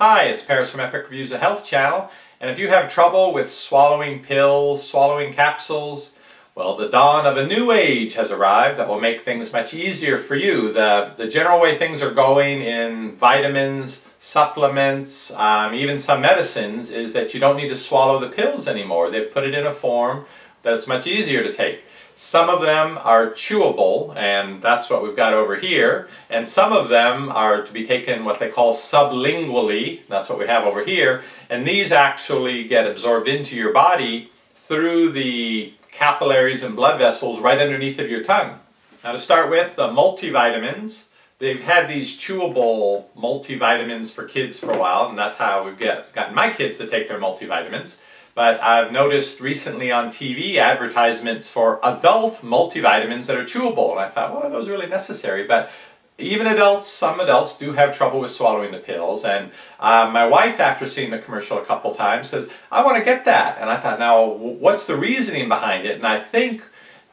Hi, it's Paris from Epic Reviews, a health channel, and if you have trouble with swallowing pills, swallowing capsules, well, the dawn of a new age has arrived that will make things much easier for you. The general way things are going in vitamins, supplements, even some medicines, is that you don't need to swallow the pills anymore. They've put it in a form that's much easier to take. Some of them are chewable, and that's what we've got over here, and some of them are to be taken what they call sublingually, that's what we have over here, and these actually get absorbed into your body through the capillaries and blood vessels right underneath of your tongue. Now, to start with, the multivitamins. They've had these chewable multivitamins for kids for a while, and that's how we've gotten my kids to take their multivitamins. But I've noticed recently on TV advertisements for adult multivitamins that are chewable, and I thought, well, are those really necessary? But even adults, some adults do have trouble with swallowing the pills, and my wife, after seeing the commercial a couple times, says, I want to get that. And I thought, now, what's the reasoning behind it? And I think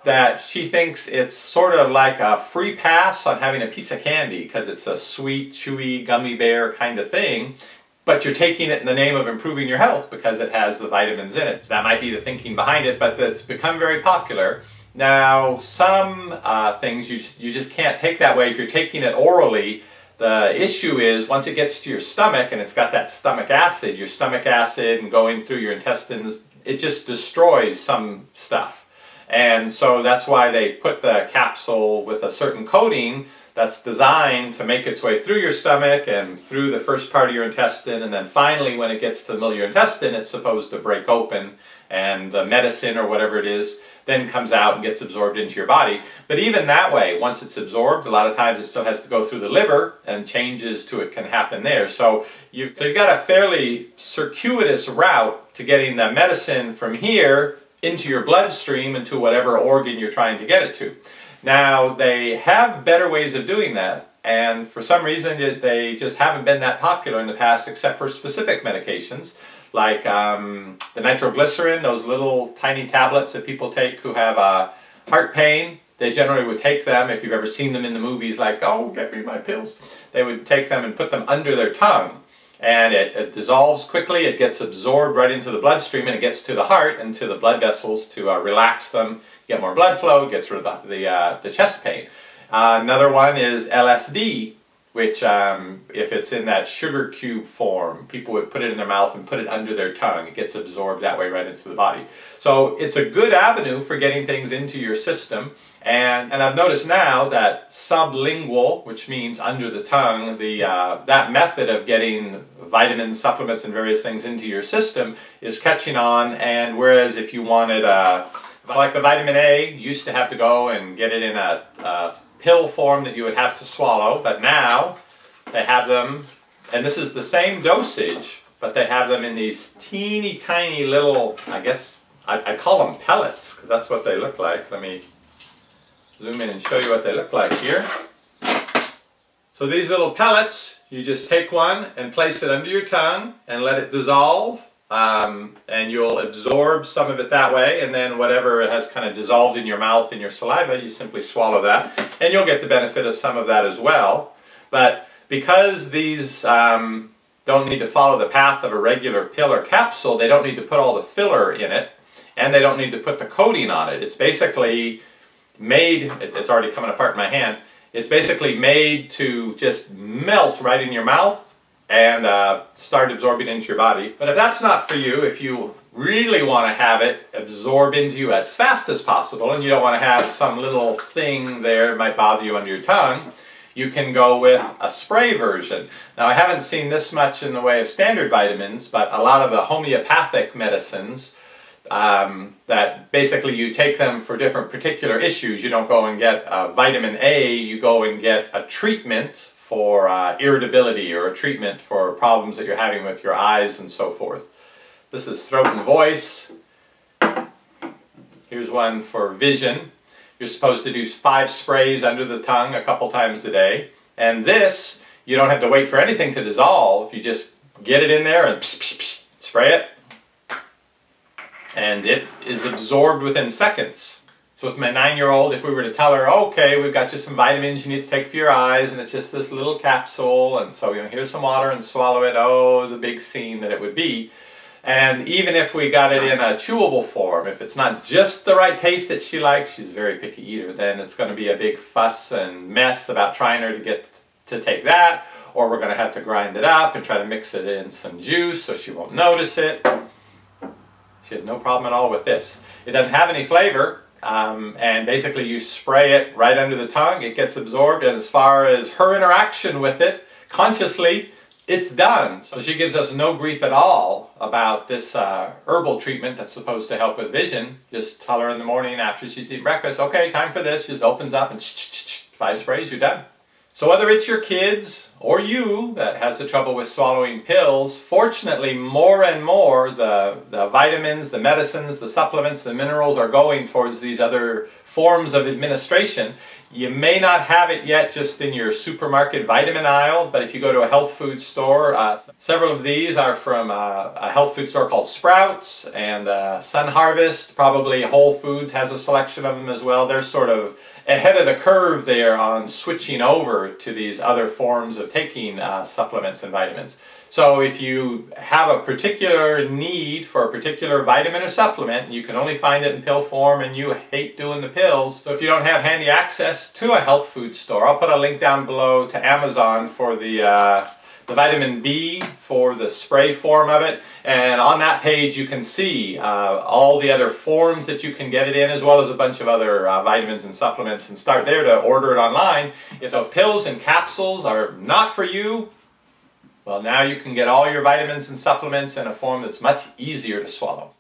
that she thinks it's sort of like a free pass on having a piece of candy, because it's a sweet, chewy, gummy bear kind of thing. But you're taking it in the name of improving your health because it has the vitamins in it. So that might be the thinking behind it, but it's become very popular. Now, some things you just can't take that way if you're taking it orally. The issue is once it gets to your stomach and it's got that stomach acid, your stomach acid and going through your intestines, it just destroys some stuff. And so that's why they put the capsule with a certain coating that's designed to make its way through your stomach and through the first part of your intestine, and then finally when it gets to the middle of your intestine it's supposed to break open and the medicine or whatever it is then comes out and gets absorbed into your body. But even that way, once it's absorbed, a lot of times it still has to go through the liver and changes to it can happen there. So you've got a fairly circuitous route to getting the medicine from here into your bloodstream into whatever organ you're trying to get it to. Now, they have better ways of doing that, and for some reason they just haven't been that popular in the past except for specific medications like the nitroglycerin, those little tiny tablets that people take who have heart pain. They generally would take them, if you've ever seen them in the movies, like, oh, get me my pills. They would take them and put them under their tongue, and it dissolves quickly, it gets absorbed right into the bloodstream, and it gets to the heart and to the blood vessels to relax them, get more blood flow, gets rid of the chest pain. Another one is LSD, which if it's in that sugar cube form, people would put it in their mouth and put it under their tongue. It gets absorbed that way right into the body. So it's a good avenue for getting things into your system. And I've noticed now that sublingual, which means under the tongue, that method of getting vitamins, supplements, and various things into your system is catching on. And whereas if you wanted, like the vitamin A, you used to have to go and get it in a pill form that you would have to swallow, but now they have them, and this is the same dosage, but they have them in these teeny tiny little, I guess, I call them pellets, because that's what they look like. Let me zoom in and show you what they look like here. So these little pellets, you just take one and place it under your tongue and let it dissolve, and you'll absorb some of it that way, and then whatever has kind of dissolved in your mouth and your saliva, you simply swallow that, and you'll get the benefit of some of that as well. But because these don't need to follow the path of a regular pill or capsule, they don't need to put all the filler in it, and they don't need to put the coating on it. It's basically made, it's already coming apart in my hand, it's basically made to just melt right in your mouth and start absorbing into your body. But if that's not for you, if you really want to have it absorb into you as fast as possible and you don't want to have some little thing there that might bother you under your tongue, you can go with a spray version. Now, I haven't seen this much in the way of standard vitamins, but a lot of the homeopathic medicines that basically you take them for different particular issues. You don't go and get vitamin A, you go and get a treatment for irritability or a treatment for problems that you're having with your eyes and so forth. This is throat and voice. Here's one for vision. You're supposed to do 5 sprays under the tongue a couple times a day. And this, you don't have to wait for anything to dissolve. You just get it in there and psh, psh, psh, spray it. And it is absorbed within seconds. So with my 9-year-old, if we were to tell her, okay, we've got just some vitamins you need to take for your eyes, and it's just this little capsule, and so here's some water and swallow it, oh, the big scene that it would be. And even if we got it in a chewable form, if it's not just the right taste that she likes, she's a very picky eater, then it's going to be a big fuss and mess about trying her to get to take that, or we're going to have to grind it up and try to mix it in some juice so she won't notice it. She has no problem at all with this. It doesn't have any flavor. And basically you spray it right under the tongue, it gets absorbed, and as far as her interaction with it, consciously, it's done. So she gives us no grief at all about this herbal treatment that's supposed to help with vision. Just tell her in the morning after she's eaten breakfast, okay, time for this, she just opens up and 5 sprays, you're done. So whether it's your kids or you that has the trouble with swallowing pills, fortunately more and more the vitamins, the medicines, the supplements, the minerals are going towards these other forms of administration. You may not have it yet just in your supermarket vitamin aisle, but if you go to a health food store, several of these are from a health food store called Sprouts and Sun Harvest. Probably Whole Foods has a selection of them as well. They're sort of ahead of the curve there on switching over to these other forms of taking supplements and vitamins. So if you have a particular need for a particular vitamin or supplement, and you can only find it in pill form and you hate doing the pills, so if you don't have handy access to a health food store, I'll put a link down below to Amazon for the vitamin B, for the spray form of it, and on that page you can see all the other forms that you can get it in, as well as a bunch of other vitamins and supplements, and start there to order it online. If pills and capsules are not for you, well, now you can get all your vitamins and supplements in a form that's much easier to swallow.